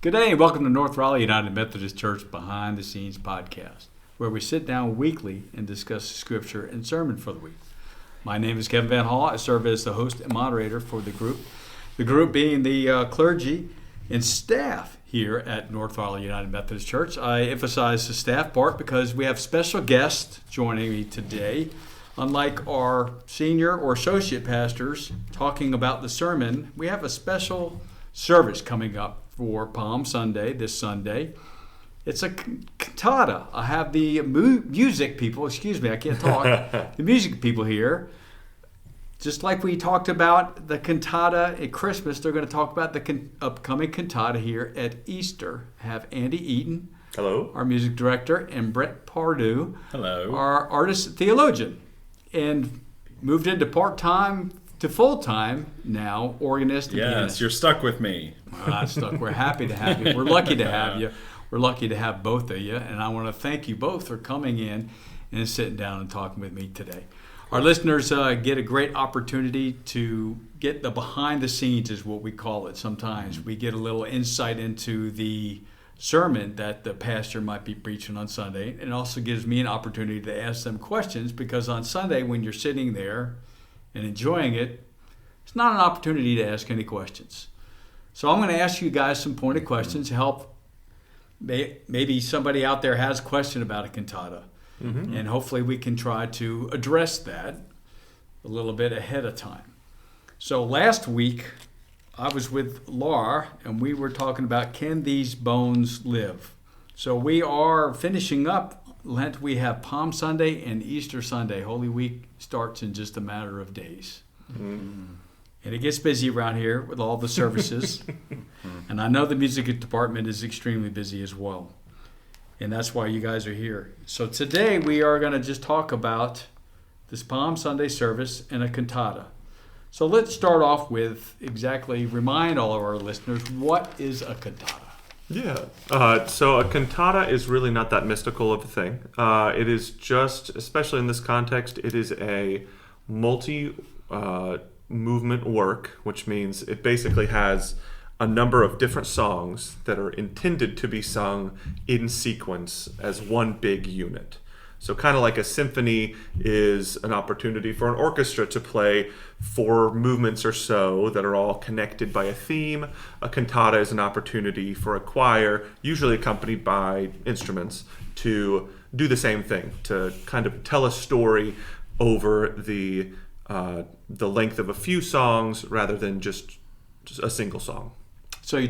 Good day and welcome to North Raleigh United Methodist Church Behind the Scenes podcast, where we sit down weekly and discuss scripture and sermon for the week. My name is Kevin Van Hall. I serve as the host and moderator for the group. The group being the clergy and staff here at North Raleigh United Methodist Church. I emphasize the staff part because we have special guests joining me today. Unlike our senior or associate pastors talking about the sermon, we have a special service coming up for Palm Sunday, this Sunday. It's a cantata. I have the music people, I can't talk, the music people here. Just like we talked about the cantata at Christmas, they're going to talk about the upcoming cantata here at Easter. I have Andy Eaton, hello, our music director, and Brett Pardue, hello, our artist theologian, and moved into part-time to full-time now, organist and pianist. Yes, you're stuck with me. We're not stuck. We're happy to have you. We're lucky to have you. We're lucky to have both of you, and I want to thank you both for coming in and sitting down and talking with me today. Our listeners get a great opportunity to get the behind the scenes, is what we call it sometimes. We get a little insight into the sermon that the pastor might be preaching on Sunday. And it also gives me an opportunity to ask them questions, because on Sunday when you're sitting there and enjoying it, it's not an opportunity to ask any questions. So I'm going to ask you guys some pointed questions to help. Maybe somebody out there has a question about a cantata. Mm-hmm. And hopefully we can try to address that a little bit ahead of time. So last week I was with Laura and we were talking about, can these bones live? So we are finishing up Lent. We have Palm Sunday and Easter Sunday. Holy Week starts in just a matter of days. Mm-hmm. And it gets busy around here with all the services. And I know the music department is extremely busy as well. And that's why you guys are here. So today we are going to just talk about this Palm Sunday service and a cantata. So let's start off with remind all of our listeners, what is a cantata? Yeah. So a cantata is really not that mystical of a thing. It is just, especially in this context, it is a multi-movement work, which means it basically has a number of different songs that are intended to be sung in sequence as one big unit. So kind of like a symphony is an opportunity for an orchestra to play 4 movements or so that are all connected by a theme. A cantata is an opportunity for a choir, usually accompanied by instruments, to do the same thing, to kind of tell a story over the length of a few songs rather than just a single song. So you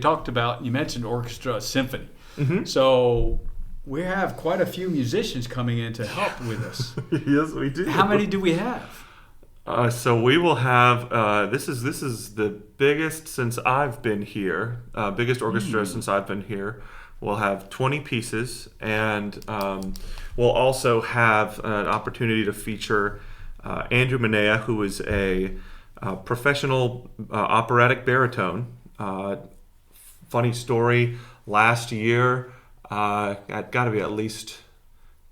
mentioned orchestra, symphony. Mm-hmm. So we have quite a few musicians coming in to help with us. Yes, we do. How many do we have? So we will have, this is the biggest since I've been here, biggest orchestra since I've been here. We'll have 20 pieces, and we'll also have an opportunity to feature Andrew Manea, who is a professional operatic baritone. Funny story, last year, got to be at least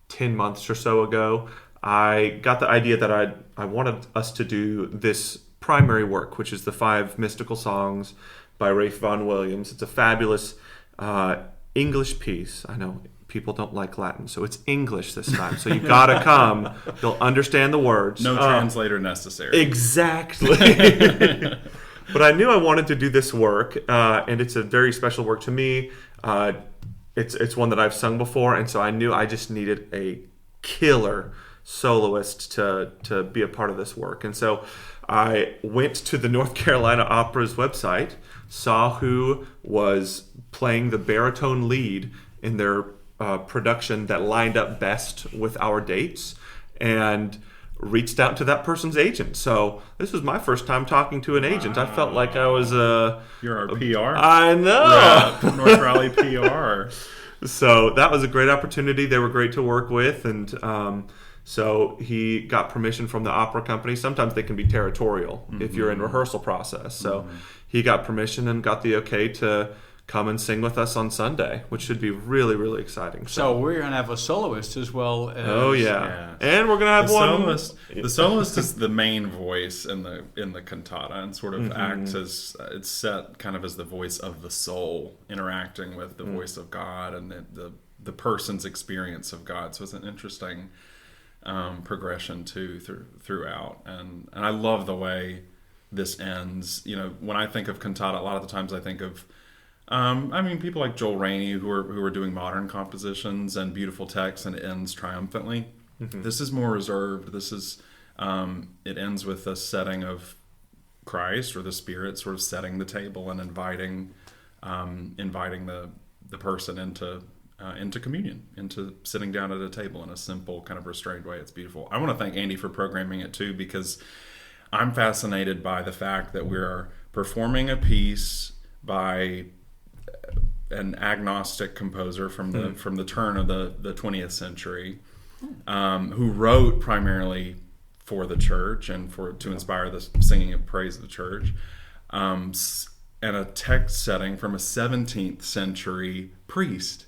10 months or so ago, I got the idea that I wanted us to do this primary work, which is the 5 mystical songs by Ralph Vaughan Williams. It's a fabulous English piece. I know people don't like Latin, so it's English this time. So you got to come. You'll understand the words. No translator necessary. Exactly. But I knew I wanted to do this work, and it's a very special work to me. It's one that I've sung before, and so I knew I just needed a killer soloist to be a part of this work. And so I went to the North Carolina Opera's website, saw who was playing the baritone lead in their production that lined up best with our dates, and reached out to that person's agent. So this was my first time talking to an agent. I felt like I was You're our PR. I know. North Raleigh PR. So that was a great opportunity. They were great to work with, and so he got permission from the opera company. Sometimes they can be territorial if you're in rehearsal process. So he got permission and got the okay to come and sing with us on Sunday, which should be really, really exciting. So we're going to have a soloist as well as... Oh, yeah. And we're going to have The soloist is the main voice in the cantata, and sort of acts as it's set kind of as the voice of the soul interacting with the voice of God and the person's experience of God. So it's an interesting progression too throughout, and I love the way this ends. When I think of cantata, a lot of the times I think of people like Joel Rainey who are doing modern compositions and beautiful texts, and it ends triumphantly. This is more reserved. This is it ends with a setting of Christ or the Spirit sort of setting the table and inviting the person into communion, into sitting down at a table in a simple kind of restrained way. It's beautiful. I want to thank Andy for programming it too, because I'm fascinated by the fact that we're performing a piece by an agnostic composer from the turn of the 20th century, who wrote primarily for the church and to inspire the singing and praise of the church, and a text setting from a 17th century priest.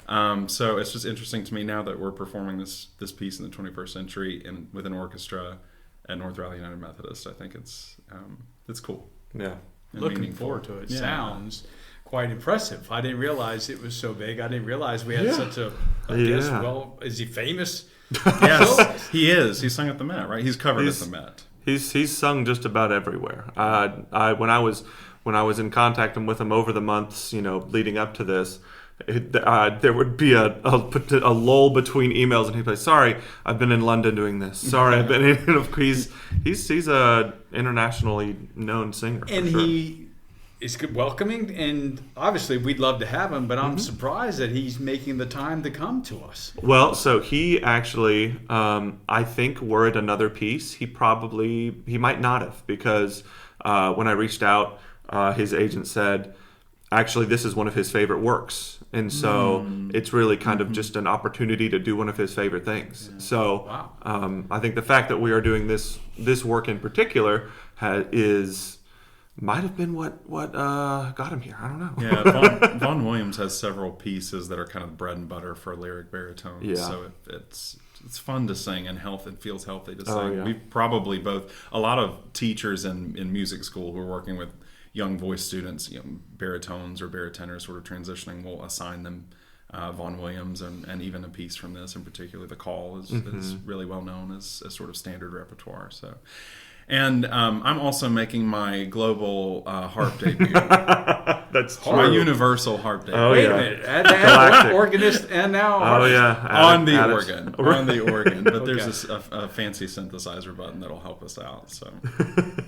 So it's just interesting to me now that we're performing this piece in the 21st century with an orchestra at North Valley United Methodist. I think it's cool. Yeah. Looking forward to it. Yeah. Sounds quite impressive. I didn't realize it was so big. I didn't realize we had such a guest. Well, is he famous? Yes, he is. He sung at the Met, right? He's covered at the Met. He's sung just about everywhere. When I was in contact with him over the months, leading up to this, there would be a lull between emails, and he'd say, "Sorry, I've been in London doing this. Sorry, I've been in." He's a internationally known singer, and for sure. He is welcoming, and obviously we'd love to have him. But I'm surprised that he's making the time to come to us. Well, so he actually, I think, were at another piece. He might not have, because when I reached out, his agent said, actually, this is one of his favorite works. And so it's really kind of just an opportunity to do one of his favorite things. Yeah. So I think the fact that we are doing this work in particular might have been what got him here. I don't know. Yeah, Vaughan Williams has several pieces that are kind of bread and butter for lyric baritone. Yeah. So it's fun to sing, and it feels healthy to sing. Oh, yeah. We've probably a lot of teachers in music school who are working with young voice students, baritones or baritenors sort of transitioning, will assign them Vaughan Williams and even a piece from this in particular. The Call is really well known as sort of standard repertoire. So, and I'm also making my global harp debut. That's true. My universal harp debut. Oh, Wait yeah. a minute, add organist and now Oh yeah, on the organ. But Okay. there's a fancy synthesizer button that'll help us out.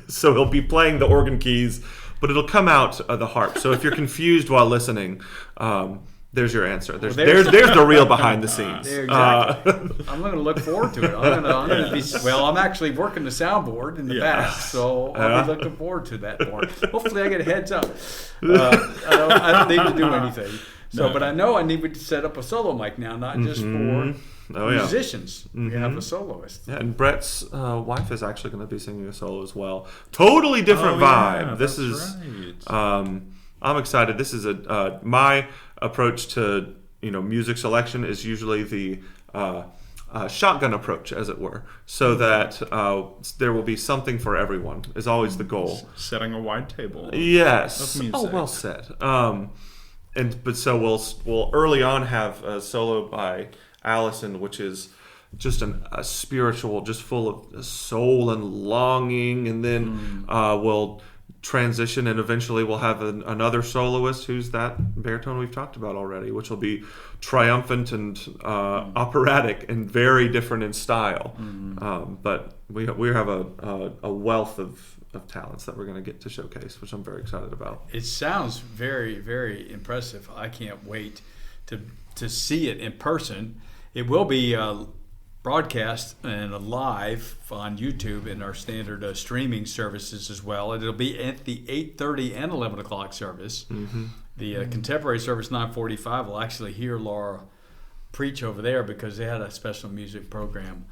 So he'll be playing the organ keys, but it'll come out of the harp. So if you're confused while listening, there's your answer. There's the real behind the scenes. Exactly. I'm going to look forward to it. I'm going to be. Well, I'm actually working the soundboard in the back, so I'll be looking forward to that part. Hopefully, I get a heads up. I don't need to do anything. So, but I know I need to set up a solo mic now, not just for musicians. We have a soloist. Yeah, and Brett's wife is actually going to be singing a solo as well. Totally different vibe. Yeah, this is. Right. I'm excited. This is my approach to music selection is usually the shotgun approach, as it were, so that there will be something for everyone. Is always the goal. Setting a wide table. Yes. Of music. Oh, well said. So we'll early on have a solo by Allison, which is just a spiritual, just full of soul and longing, and then we'll transition, and eventually we'll have another soloist who's that baritone we've talked about already, which will be triumphant and operatic and very different in style. But we have a wealth of talents that we're going to get to showcase, which I'm very excited about. It sounds very, very impressive. I can't wait to see it in person. It will be broadcast and live on YouTube and our standard streaming services as well. And it'll be at the 8:30 and 11 o'clock service. The contemporary service 9:45 will actually hear Laura preach over there because they had a special music program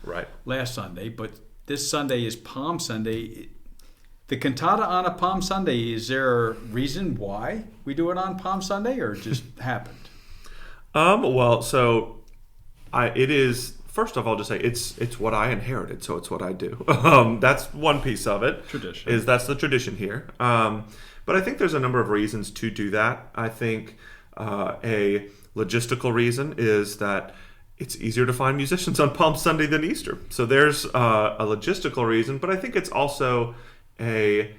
last Sunday. But this Sunday is Palm Sunday. The cantata on a Palm Sunday, is there a reason why we do it on Palm Sunday, or it just happened? Well, so it is. First off, I'll just say it's what I inherited, so it's what I do. That's one piece of it. Tradition. That's the tradition here. But I think there's a number of reasons to do that. I think a logistical reason is that it's easier to find musicians on Palm Sunday than Easter. So there's a logistical reason, but I think it's also a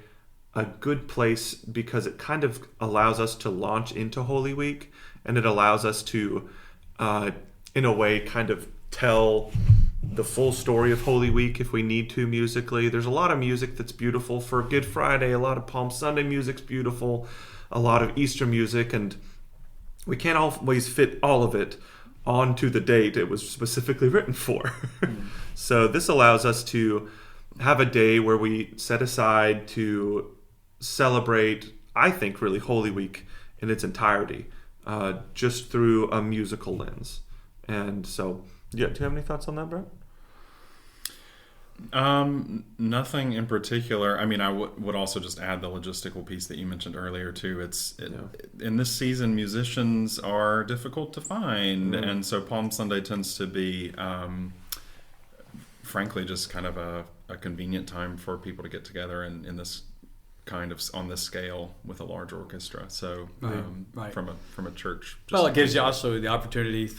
good place because it kind of allows us to launch into Holy Week, and it allows us to, in a way, kind of tell the full story of Holy Week if we need to musically. There's a lot of music that's beautiful for Good Friday, a lot of Palm Sunday music's beautiful, a lot of Easter music, and we can't always fit all of it onto the date it was specifically written for. So this allows us to have a day where we set aside to celebrate, I think, really Holy Week in its entirety, just through a musical lens. And so, yeah, do you have any thoughts on that, Brett? Nothing in particular. I mean, I would also just add the logistical piece that you mentioned earlier too. In this season, musicians are difficult to find, and so Palm Sunday tends to be, frankly, just kind of a convenient time for people to get together in this kind of on this scale with a large orchestra. So, Right. from a church. Well, it gives you also the opportunity.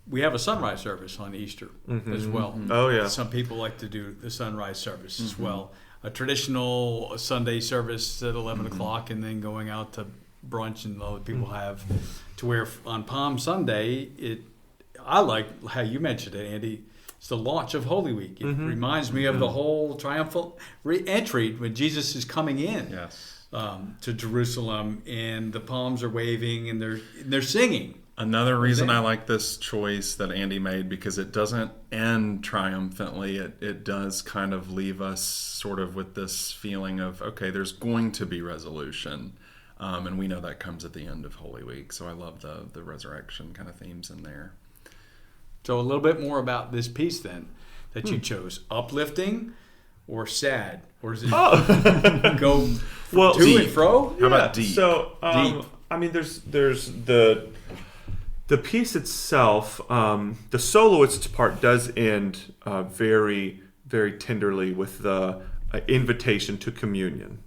We have a sunrise service on Easter as well. Oh, yeah. Some people like to do the sunrise service as well. A traditional Sunday service at 11 o'clock, and then going out to brunch, and other people have to where on Palm Sunday, I like how you mentioned it, Andy. It's the launch of Holy Week. It reminds me of the whole triumphal re-entry when Jesus is coming in to Jerusalem, and the palms are waving, and they're singing. Another reason I like this choice that Andy made, because it doesn't end triumphantly. It does kind of leave us sort of with this feeling of, okay, there's going to be resolution. And we know that comes at the end of Holy Week. So I love the resurrection kind of themes in there. So a little bit more about this piece then that you chose. Uplifting or sad? Or does it go to and fro? How about deep? So, Deep. I mean, there's the piece itself, the soloist part does end very, very tenderly with the invitation to communion.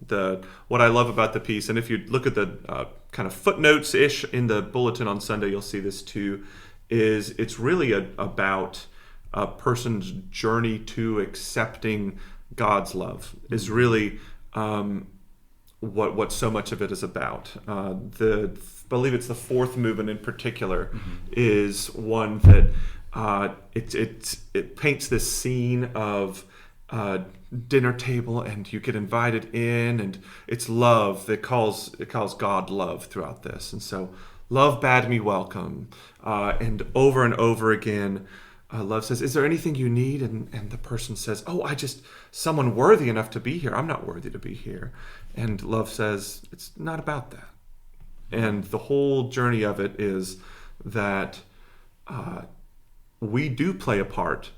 What I love about the piece, and if you look at the kind of footnotes-ish in the bulletin on Sunday, you'll see this too, is it's really about a person's journey to accepting God's love is really what so much of it is about. I believe it's the fourth movement in particular is one that it paints this scene of dinner table, and you get invited in, and it's love that calls God love throughout this. And so love bade me welcome, and over again love says, is there anything you need? And the person says, oh, someone worthy enough to be here. I'm not worthy to be here. And love says, it's not about that. And the whole journey of it is that we do play a part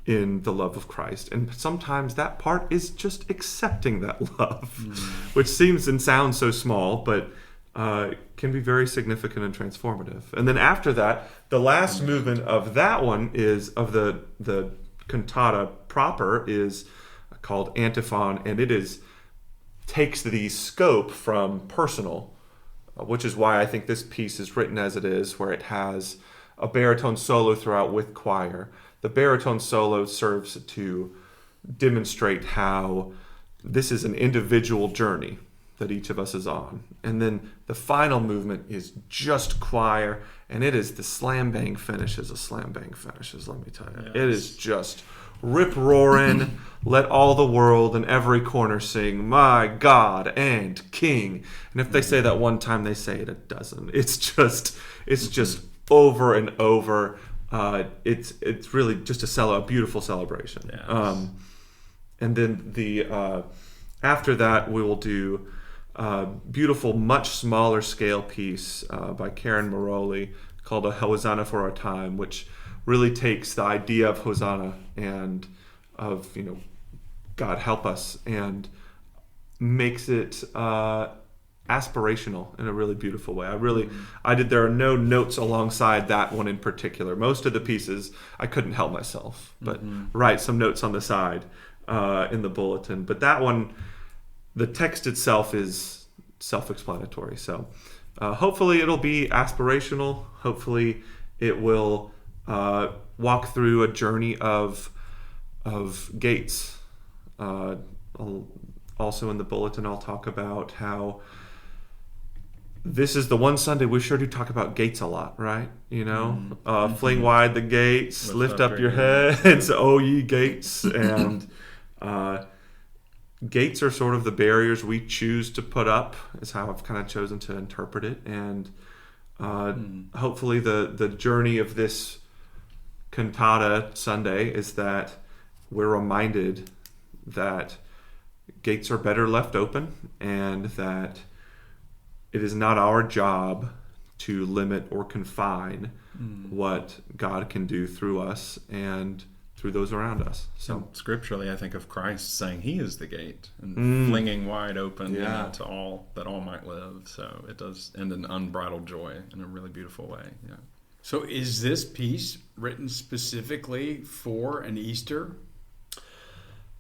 in the love of Christ. And sometimes that part is just accepting that love, which seems and sounds so small, but can be very significant and transformative. And then after that, the last movement of that one is of the cantata proper is called antiphon, and it takes the scope from personal, which is why I think this piece is written as it is, where it has a baritone solo throughout with choir. The baritone solo serves to demonstrate how this is an individual journey that each of us is on. And then the final movement is just choir, and it is the slam bang finishes of slam bang finishes, let me tell you. Yes. It is just rip roaring, let all the world and every corner sing, my God and King. And if they say that one time, they say it a dozen. It's just over and over. It's really just a beautiful celebration. Yes. And then after that, we will do a beautiful, much smaller scale piece by Karen Maroli called A Hosanna for Our Time, which really takes the idea of Hosanna and of, God help us, and makes it aspirational in a really beautiful way. There are no notes alongside that one in particular. Most of the pieces I couldn't help myself but write some notes on the side in the bulletin. But that one, the text itself is self-explanatory. So hopefully it'll be aspirational. Hopefully it will walk through a journey of gates. Also in the bulletin, I'll talk about how this is the one Sunday we sure do talk about gates a lot, right? Fling wide the gates, lift up your heads, O ye gates. And gates are sort of the barriers we choose to put up, is how I've kind of chosen to interpret it. And hopefully the journey of this Cantata Sunday is that we're reminded that gates are better left open, and that it is not our job to limit or confine what God can do through us and through those around us. So scripturally, I think of Christ saying He is the gate and flinging wide open to all, that all might live. So it does end in unbridled joy in a really beautiful way. Yeah. So is this piece written specifically for an Easter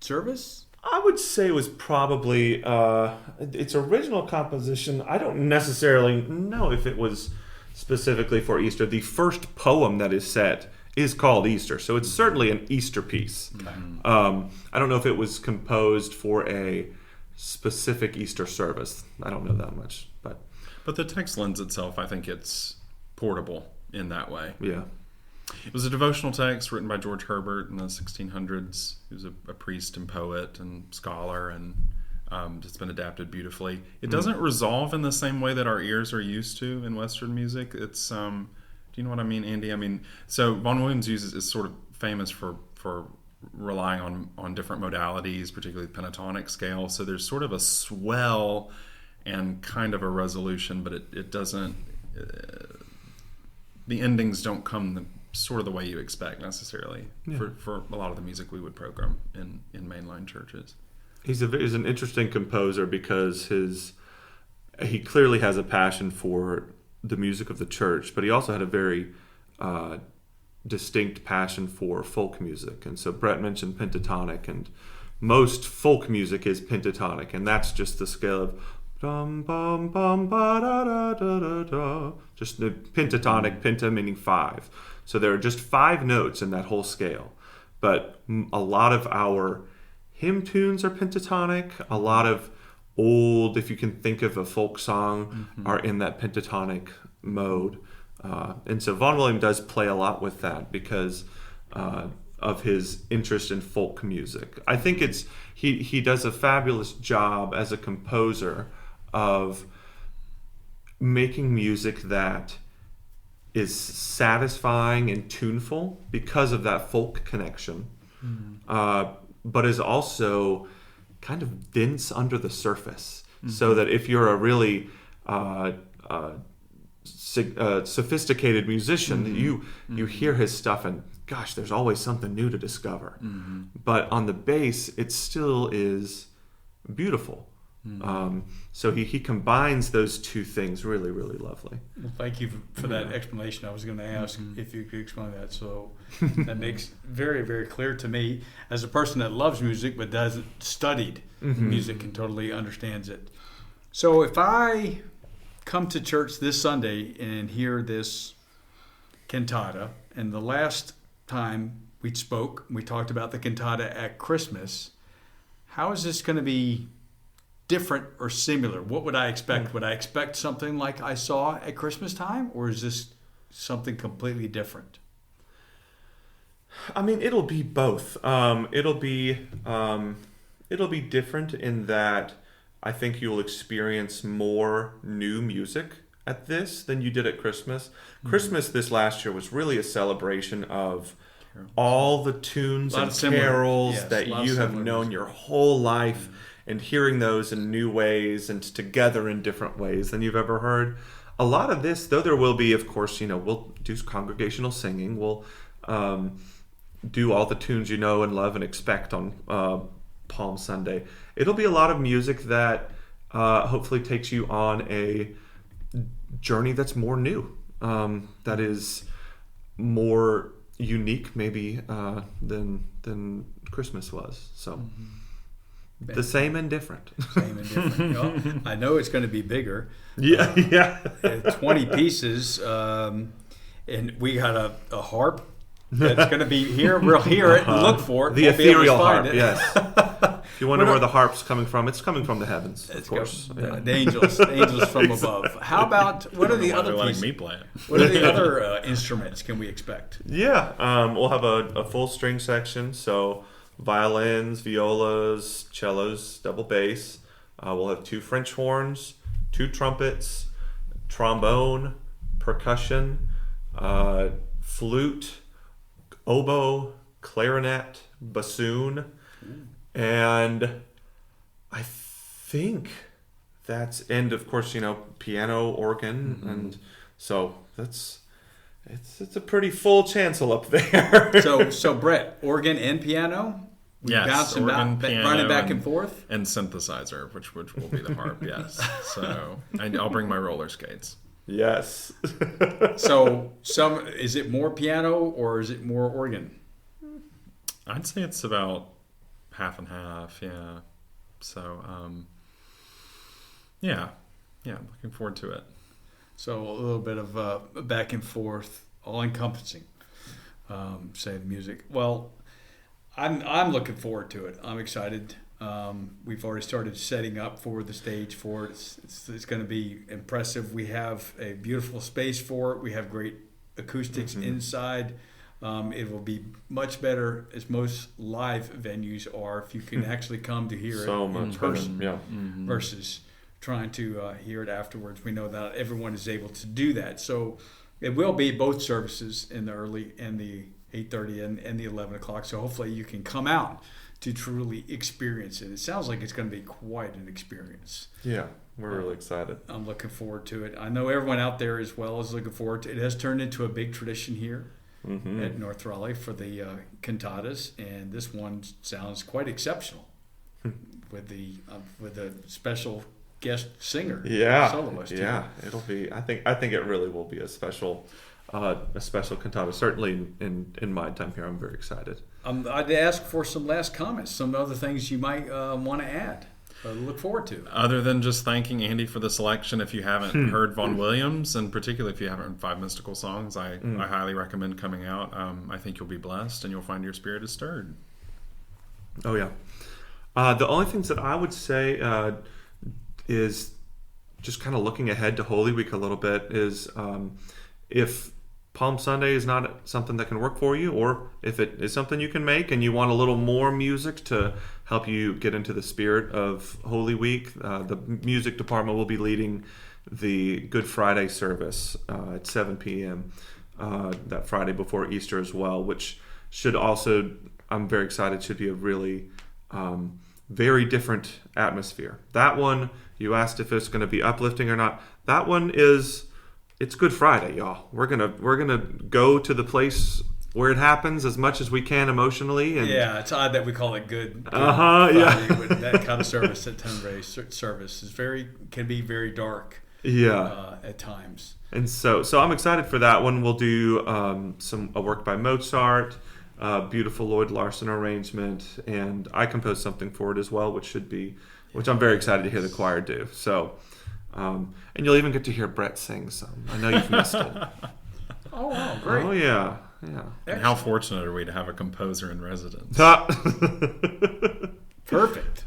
service? I would say it was probably its original composition. I don't necessarily know if it was specifically for Easter. The first poem that is set is called Easter, so it's certainly an Easter piece. I don't know if it was composed for a specific Easter service. I don't know that much, but the text lends itself. I think it's portable in that way. Yeah. It was a devotional text written by George Herbert in the 1600s. He was a priest and poet and scholar, and it's been adapted beautifully. It doesn't resolve in the same way that our ears are used to in Western music. It's do you know what I mean, Andy? I mean, so Vaughan Williams is sort of famous for relying on different modalities, particularly the pentatonic scale. So there's sort of a swell and kind of a resolution, but it doesn't. The endings don't come sort of the way you expect necessarily for a lot of the music we would program in mainline churches. He's an interesting composer because he clearly has a passion for the music of the church, but he also had a very distinct passion for folk music. And so Brett mentioned pentatonic, and most folk music is pentatonic, and that's just the scale of dum bum bum ba da da da da da. Just the pentatonic, penta meaning 5. So there are just 5 notes in that whole scale. But a lot of our hymn tunes are pentatonic. A lot of old, if you can think of a folk song, are in that pentatonic mode. And so Vaughan Williams does play a lot with that because of his interest in folk music. I think he does a fabulous job as a composer of making music that is satisfying and tuneful because of that folk connection, but is also kind of dense under the surface, so that if you're a really sophisticated musician, you hear his stuff and gosh, there's always something new to discover. But on the bass, it still is beautiful. So he combines those two things really, really lovely. Well, thank you for that explanation. I was going to ask if you could explain that. So that makes very, very clear to me as a person that loves music but doesn't studied music and totally understands it. So if I come to church this Sunday and hear this cantata, and the last time we talked about the cantata at Christmas, how is this going to be different or similar? What would I expect? Would I expect something like I saw at Christmas time, or is this something completely different? I mean, it'll be both. It'll be different in that I think you'll experience more new music at this than you did at Christmas. Christmas this last year was really a celebration of all the tunes and carols that you have known your whole life, and hearing those in new ways and together in different ways than you've ever heard. A lot of this, though there will be, of course, we'll do congregational singing. We'll do all the tunes you know and love and expect on Palm Sunday. It'll be a lot of music that hopefully takes you on a journey that's more new, that is more unique maybe than Christmas was. So the same and different. Same and different. Well, I know it's going to be bigger. Yeah. 20 pieces, and we got a harp that's going to be here. We'll hear it and look for it. The We'll be able to ethereal find harp, it. yes. If you wonder where the harp's coming from, it's coming from the heavens, of course. The angels from above. How about, what are the other letting pieces? me play it. What are the other instruments can we expect? Yeah, we'll have a full string section, so violins, violas, cellos, double bass. We'll have 2 French horns, 2 trumpets, trombone, percussion, flute, oboe, clarinet, bassoon, and I think and of course, piano, organ, and so it's a pretty full chancel up there. So Brett, organ and piano? We Yes, bouncing organ, back, piano, running back and forth? And synthesizer, which will be the harp, yes. So I'll bring my roller skates. Yes. So is it more piano or is it more organ? I'd say it's about half and half, yeah. So, yeah, I'm looking forward to it. So a little bit of back and forth, all encompassing. Say the music. Well, I'm looking forward to it. I'm excited. We've already started setting up for the stage for it. It's going to be impressive. We have a beautiful space for it. We have great acoustics inside. It will be much better, as most live venues are, if you can actually come to hear So it in much person better, yeah. versus trying to hear it afterwards. We know that everyone is able to do that. So it will be both services in the early and the 8:30 and the 11 o'clock. So hopefully you can come out to truly experience it. It sounds like it's going to be quite an experience. Yeah, we're really excited. I'm looking forward to it. I know everyone out there as well is looking forward to it. It has turned into a big tradition here at North Raleigh for the cantatas, and this one sounds quite exceptional with the special guest singer, soloist. Yeah, it'll be. I think it really will be a special cantata. Certainly in my time here, I'm very excited. I'd ask for some last comments, some other things you might want to add. Look forward to. Other than just thanking Andy for the selection, if you haven't heard Vaughan Williams, and particularly if you haven't heard 5 Mystical Songs, I highly recommend coming out. I think you'll be blessed and you'll find your spirit is stirred. Oh, yeah. The only things that I would say is just kind of looking ahead to Holy Week a little bit is if Palm Sunday is not something that can work for you, or if it is something you can make and you want a little more music to help you get into the spirit of Holy Week, the music department will be leading the Good Friday service at 7 p.m. That Friday before Easter as well, which should also, I'm very excited, should be a really very different atmosphere. That one, you asked if it's going to be uplifting or not. That one is... It's Good Friday, y'all. We're gonna go to the place where it happens as much as we can emotionally. And yeah, it's odd that we call it Good Friday. Yeah. With that kind of service, that Sunday service can be very dark. Yeah. At times. And so I'm excited for that one. We'll do a work by Mozart, beautiful Lloyd Larson arrangement, and I composed something for it as well, which I'm very excited to hear the choir do. So. And you'll even get to hear Brett sing some. I know you've missed it. Oh, wow, great. Oh, yeah. And how fortunate are we to have a composer in residence? Perfect.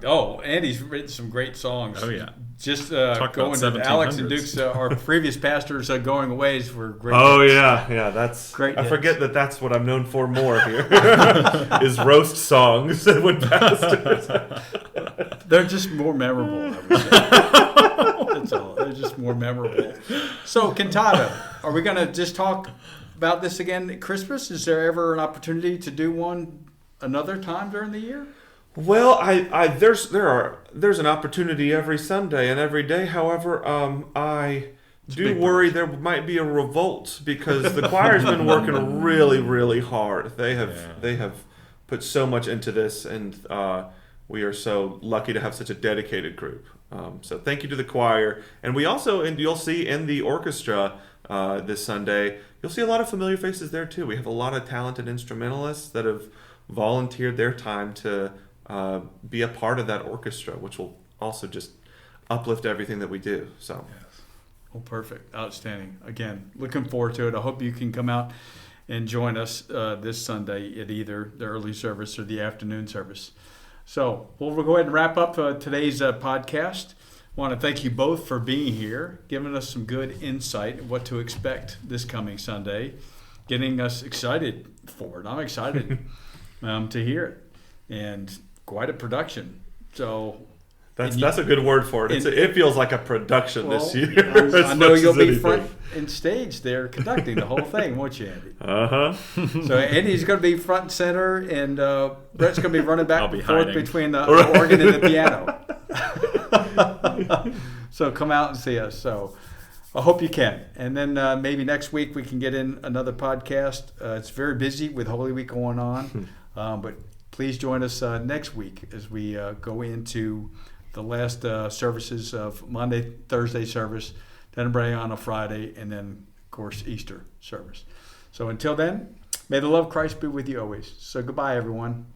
Oh, Andy's written some great songs. Oh, yeah. Just going to Alex and Duke's, our previous pastors going away were great. Oh, yeah. That's great. I forget that's what I'm known for more here, is roast songs with pastors. They're just more memorable, I would say. That's all. They're just more memorable. So, cantata. Are we going to just talk about this again at Christmas? Is there ever an opportunity to do one another time during the year? Well, there's an opportunity every Sunday and every day. However, I do worry there might be a revolt because the choir's been working really, really hard. They have put so much into this, and we are so lucky to have such a dedicated group. So thank you to the choir. And we also, and you'll see in the orchestra this Sunday, you'll see a lot of familiar faces there too. We have a lot of talented instrumentalists that have volunteered their time to be a part of that orchestra, which will also just uplift everything that we do. So. Yes. Well, perfect. Outstanding. Again, looking forward to it. I hope you can come out and join us this Sunday at either the early service or the afternoon service. So we'll go ahead and wrap up today's podcast. I want to thank you both for being here, giving us some good insight of what to expect this coming Sunday, getting us excited for it. I'm excited to hear it, and quite a production. So That's a good word for it. It feels like a production this year. I know you'll be front and stage there conducting the whole thing, won't you, Andy? So Andy's going to be front and center, and Brett's going to be running back and forth between the organ and the piano. So come out and see us. So I hope you can. And then maybe next week we can get in another podcast. It's very busy with Holy Week going on, but please join us next week as we go into the last services of Monday, Thursday service, then on a Friday, and then, of course, Easter service. So until then, may the love of Christ be with you always. So goodbye, everyone.